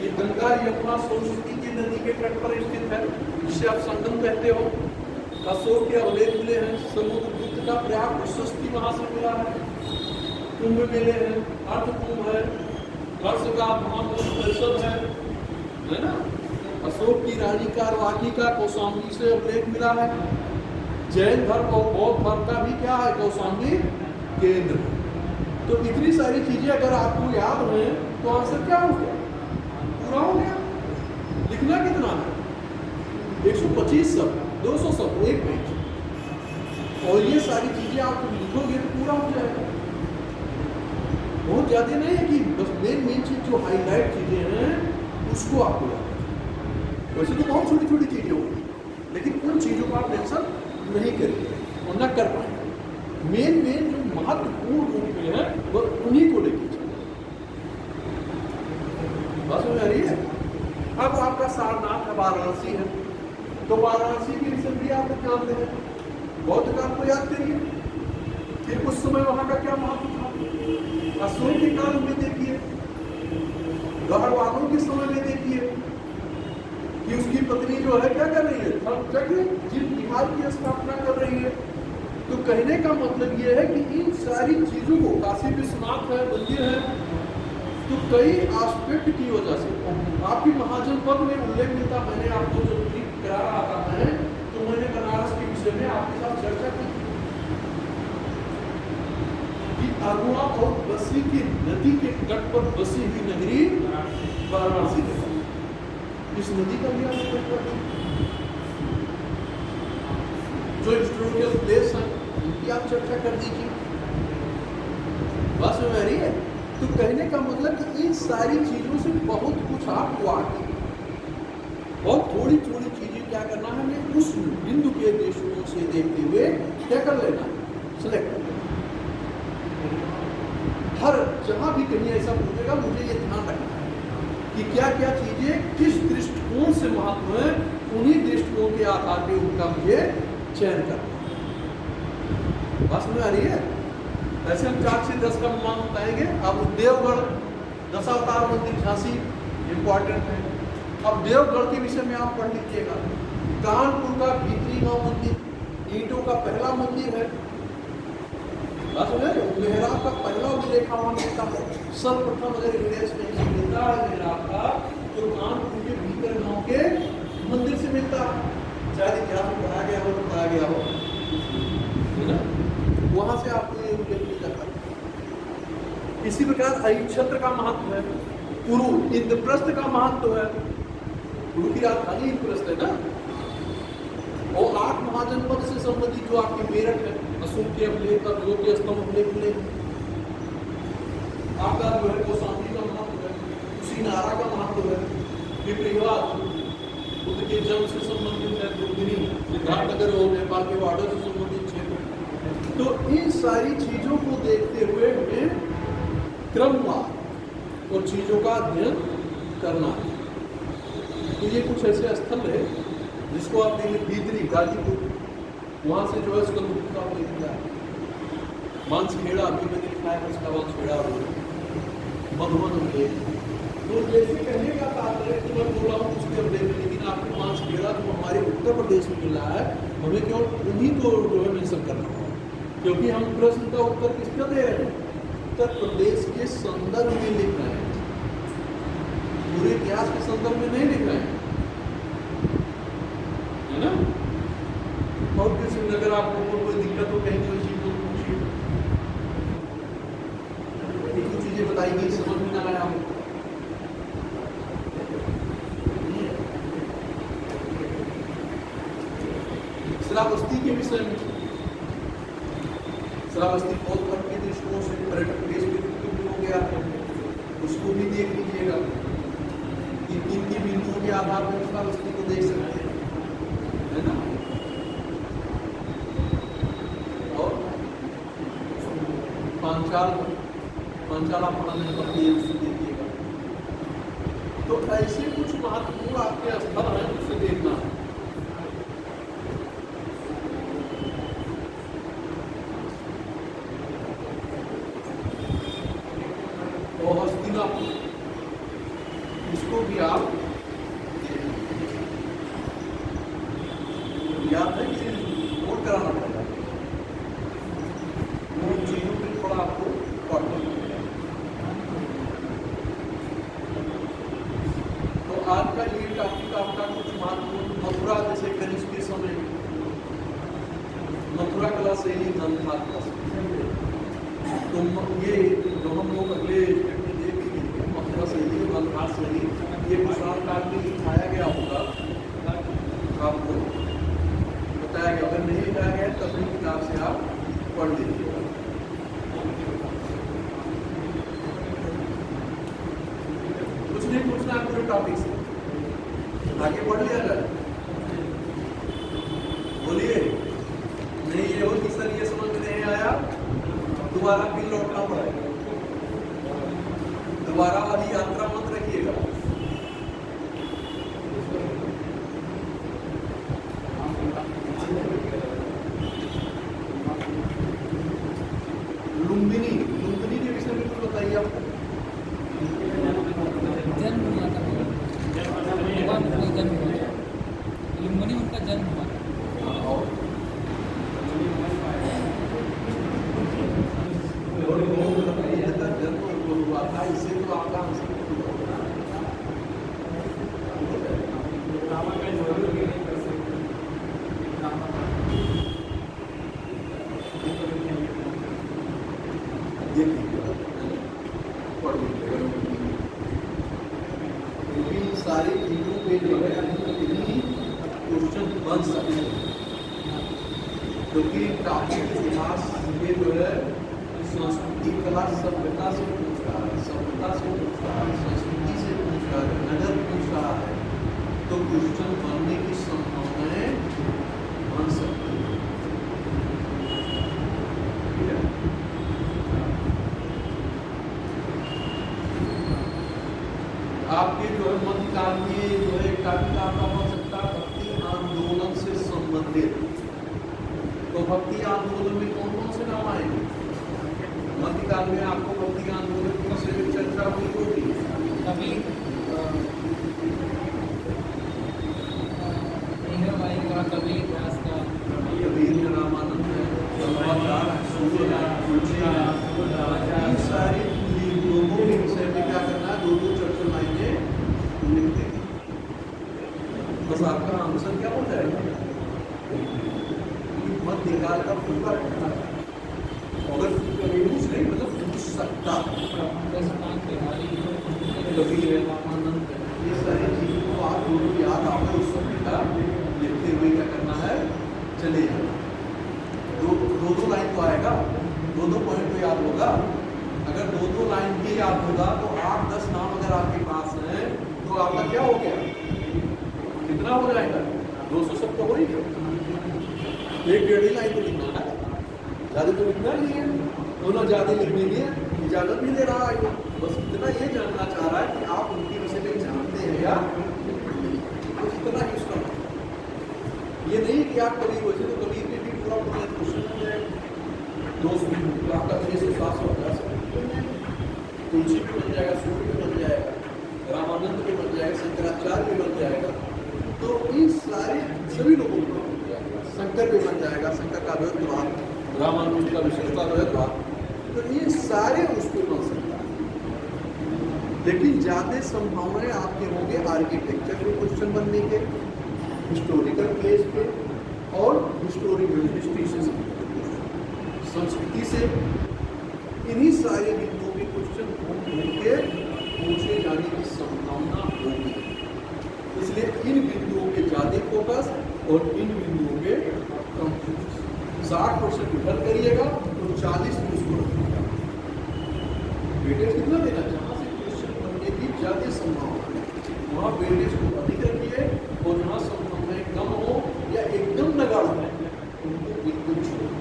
ये गंगा यमुना सरस्वती की नदी के तट पर स्थित है, जिसे आप संगम कहते हो। अशोक के अवलेख मिले हैं, समुद्रगुप्त का प्रयाग प्रशस्ति वहां से मिला है, कुंभ मेले हैं, अर्थ कुंभ है, हर्ष का महाकुंभ परिषद है ना। अशोक की रानी कारवाकी का कौशाम्बी से उल्लेख मिला है। जैन धर्म और बौद्ध धर्म का भी क्या है, कौशाम्बी केंद्र। तो इतनी सारी चीजें अगर आपको याद है तो आंसर क्या हो गया, पूरा हो गया। लिखना कितना है, 125 शब्द, 200 शब्द, एक पेज। और ये सारी चीजें आप लिखोगे तो पूरा हो जाएगा। बहुत ज्यादा नहीं है कि बस मेन चीज जो हाईलाइट चीजें हैं उसको आपको याद। वैसे तो बहुत छोटी छोटी चीजें होंगी, लेकिन उन चीजों को आप टेंशन नहीं करेंगे और न कर पाएंगे। मेन जो महत्वपूर्ण रूप में है वो उन्हीं को लेके चलिए। बस में आ रही है। अब आपका सारनाथ है, वाराणसी है, तो वाराणसी की विषय भी आप जानते हैं। बौद्ध का आपको याद करिए कि उस समय वहां का क्या महत्व था। अशोक के काल में देखिए, गढ़वालों के समय में देखिए कि उसकी पत्नी जो है क्या कर रही है, धर्मचक्र जिन विहार की स्थापना कर रही है। तो कहने का मतलब ये है कि इन सारी चीजों को, काशी विश्वनाथ है, मंदिर है, तो कई एस्पेक्ट की वजह से आपकी महाजनपद में उल्लेख मिलता। मैंने आपको जो करा रहा था मैं, तो मैंने बनारस के विषय में आपके साथ चर्चा की कि अगुआ और बसी की नदी के तट पर बसी हुई नगरी वाराणसी है। इस नदी का भी आप जो हिस्टोरिकल प्लेस है उनकी आप चर्चा कर दीजिए। बस में रही है। तो कहने का मतलब कि इन सारी चीजों से बहुत कुछ आप वाकिफ, और थोड़ी थोड़ी चीजें क्या करना है, हमें उस बिंदु के दृष्टिकोण से देखते हुए क्या कर लेना है, सिलेक्ट कर लेना। हर जहां भी कहीं ऐसा पूछेगा मुझे ये ध्यान रखना है कि क्या क्या चीजें किस दृष्टिकोण से महत्व है, उन्हीं दृष्टिकोण के आधार पे उनका मुझे चयन करना है। बात समझ आ रही है? ऐसे हम 4 से 10 का अनुमान बताएंगे। अब देवगढ़ दशावतार मंदिर झांसी इंपॉर्टेंट है। अब देवगढ़ के विषय में आप पढ़ लीजिएगा। कानपुर का भीतरी गांव मंदिर ईंटों का पहला मंदिर है। मेहराब का पहला उल्लेखावान मिलता है सर्वप्रथम, अगर एविडेंस नहीं मिलता है मेहराब का तो कानपुर के भीतर गांव के मंदिर से मिलता है, चाहे इतिहास में पढ़ाया गया हो तो पढ़ाया गया हो, है ना? वहां से आपको ये उल्लेख मिल जाता है। इसी प्रकार अहिच्छत्र का महत्व है, कुरु इंद्रप्रस्थ का महत्व है। कुरु की राजधानी इंद्रप्रस्थ है ना। और 8 महाजनपद से संबंधित जो आपके मेरठ है, अशोक लेकर ज्योति स्तंभ लेकर आपका जो है कौशाम्बी का महत्व है, कुशीनारा का महत्व है, पिपरिवाद बुद्ध के जन्म से संबंधित है, दुर्गिनी सिद्धार्थनगर और नेपाल के बॉर्डर से संबंधित क्षेत्र। तो इन सारी चीजों को देखते हुए हमें क्रमवार और चीजों का अध्ययन करना है। तो ये कुछ ऐसे स्थल है जिसको आप देखें, भीतरी गाजीपुर, वहाँ से जो है उसका मुख्य काम ले लिया है। मांसखेड़ा अभी मैंने लिखा है, उसका मांसखेड़ा मधुबन उल्लेख। तो जैसे कहने का तात्पर्य कि मैं बोल रहा हूँ उसके उल्लेख, लेकिन आपको मांसखेड़ा जो हमारे उत्तर प्रदेश में मिला है, हमें केवल उन्हीं को जो है मेंशन करना है, क्योंकि हम प्रश्न का उत्तर किसका दे रहे हैं? उत्तर प्रदेश के संदर्भ में लिख रहे हैं, पूरे इतिहास के संदर्भ में नहीं लिख रहे हैं, है ना? और किसी अगर आपको कोई दिक्कत हो कहीं कोई चीज तो पूछिए, कुछ चीजें बताइए समझ में ना आया आपको। श्रावस्ती के विषय में, श्रावस्ती बौद्ध धर्म के दृष्टिकोण से पर्यटक प्लेस भी हो गया है, उसको भी देख लीजिएगा कि किन की बिंदुओं के आधार पर श्रावस्ती को देख सकते हैं, है ना? पांचाल आप पढ़ने पर देखिएगा। तो ऐसे कुछ महत्वपूर्ण आपके स्थल हैं उसे देखना है। और हस्तिनापुर, इसको भी आप याद है कि नोट कराना पड़ेगा, उन चीजों पर थोड़ा आपको पढ़ना पड़ेगा। तो आज का ये टॉपिक आपका कुछ महत्वपूर्ण, मथुरा जैसे कनिष्क के समय मथुरा कला शैली नंदनाथ कला शैली, तो ये जो हम लोग अगले स्टेप में देखेंगे मथुरा शैली और नंदनाथ शैली, ये विशाल काल में दिखाया गया होगा, आपको बताया गया, अगर नहीं बताया गया तब भी किताब से आप पढ़ लीजिएगा। कुछ नहीं पूछना है पूरे टॉपिक से, आगे बढ़ लिया जाए। बोलिए, नहीं ये हो कि सर ये समझ में नहीं आया, दोबारा फिर लौटना पड़ेगा, दोबारा वाली यात्रा मत रखिएगा। लुम्बिनी, लुम्बिनी के विषय में कुछ बताइए आपको। जन्म हुआ था, लुम्बिनी उनका जन्म हुआ था। इसे तो आपका सारी चीजों पे जो है क्वेश्चन बन सकते हैं, क्योंकि टॉपिक इतिहास ये जो है संस्कृति कला सभ्यता से पूछ रहा है, सभ्यता से पूछ रहा है, संस्कृति से पूछ रहा है, नजर पूछ रहा है, तो क्वेश्चन बनने की संभावनाएं बन सकती है। तो भक्ति आंदोलन में कौन कौन से नाम आएंगे? मध्यकाल में आपको भक्ति आंदोलन की से चर्चा हुई होगी। कबीर का कबीर व्यास का कबीर का रामानंद है, गंगाधर, सूर्यनारायण, तुलसीदास, इन सारे लोगों के विषय में क्या करना है? दो चर्चा लाइनें लिख देंगे, बस आपका आंसर क्या हो जाएगा? मध्यकाल का पूरा अगर यूज नहीं मतलब पूछ सकता कबीर है, रामानंद है, ये सारी चीजों को आप जो याद आओगे उस समय का लिखते हुए क्या करना है? चले जाना। दो लाइन तो आएगा, दो पॉइंट तो याद होगा। अगर दो लाइन भी याद होगा तो 8-10 नाम अगर आपके पास हैं तो आपका क्या हो गया? कितना हो जाएगा? 200 तो हो ही गया। 1-1.5 लाइन तो लिखना है, ज़्यादा तो लिखना नहीं है। दोनों ज़्यादा लिखने की इजाज़त नहीं दे रहा है। बस इतना ये जानना चाह रहा है कि आप उनके विषय में जानते हैं या तो इतना ही उसका ये नहीं कि आप कबीर हो जाए तो कबीर में भी पूरा क्वेश्चन हो जाएगा। 200 आपका 600-700 तुलसी भी बन जाएगा, सूर्य भी बन जाएगा, रामानंद भी बन जाएगा, शंकराचार्य भी बन जाएगा। तो इन सारे सभी लोगों को बन जाएगा। शंकर भी बन जाएगा, शंकर का द्वैतवाद, रामानुज का विशेषता द्वैतवाद, तो ये सारे उसको बन सकता है। लेकिन ज़्यादा संभावनाएं आपके होंगे आर्किटेक्चर के क्वेश्चन बनने के, हिस्टोरिकल प्लेस पे और हिस्टोरिकल हिस्ट्री से संस्कृति से, इन्हीं सारे बिंदुओं के क्वेश्चन होंगे, पूछे जाने की संभावना होगी। इसलिए इन बिंदुओं के ज़्यादा फोकस और इन बिंदुओं के कम फोकस। 60% इधर करिएगा तो 40 उसको रखिएगा। वेटेज कितना देना? जहाँ से क्वेश्चन बनने की ज़्यादा संभावना है वहाँ वेटेज को अधिक रखिए, और जहाँ संभावनाएं कम हो या एकदम नगाड़ हो उनको बिल्कुल छोड़।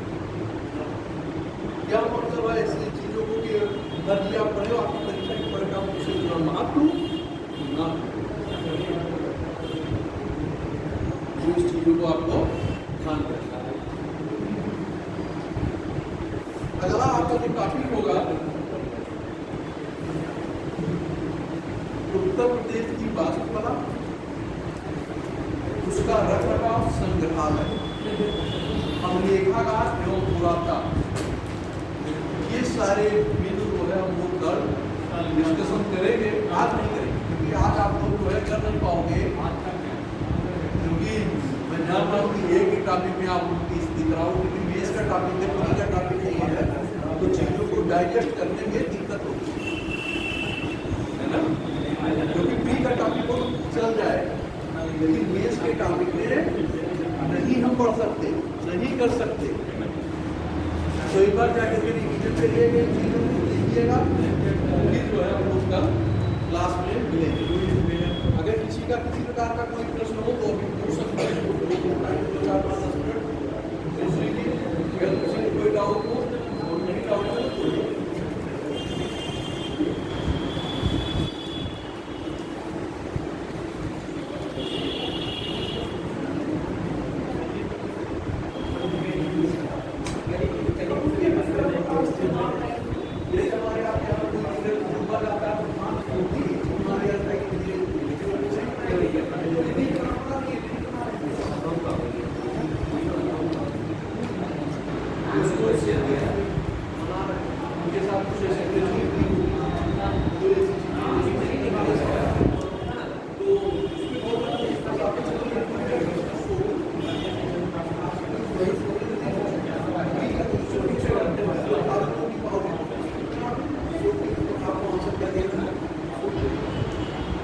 क्या मतलब है ऐसी चीज़ों को कि नदिया पढ़े आपकी परीक्षा की परिणाम उसे ना महत्व ना, इस चीज़ों को आपको ध्यान रखना है। अगला आपका जो टॉपिक होगा उत्तर प्रदेश की वास्तुकला, उसका रखरखाव, संग्रहालय, अभिलेखागार एवं पुरातत्व, ये सारे बिंदु जो है हम लोग कल डिस्कशन करेंगे। आज नहीं करेंगे क्योंकि आज आप लोग जो है कर नहीं पाओगे, क्योंकि मैं जान रहा हूँ कि एक ही टॉपिक में आप लोग दिख रहा हूँ, क्योंकि बेस का टॉपिक है, पूरी का टॉपिक नहीं है, तो चीज़ों को डाइजेस्ट करने में दिक्कत होगी, है ना? क्योंकि प्री का टॉपिक को चल जाएगा, लेकिन बेस के टॉपिक में नहीं हम पढ़ सकते, नहीं कर सकते। तो एक बार जाकर के रिवीजन करिएगा, चीज़ों को देखिएगा, फिर जो है हम उसका क्लास में मिलेंगे। अगर किसी का किसी प्रकार का कोई प्रश्न हो तो अभी पूछ सकते हैं, 2-4-5 मिनट दूसरी की। अगर किसी को कोई डाउट हो और नहीं डाउट हो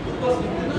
तो बस इतना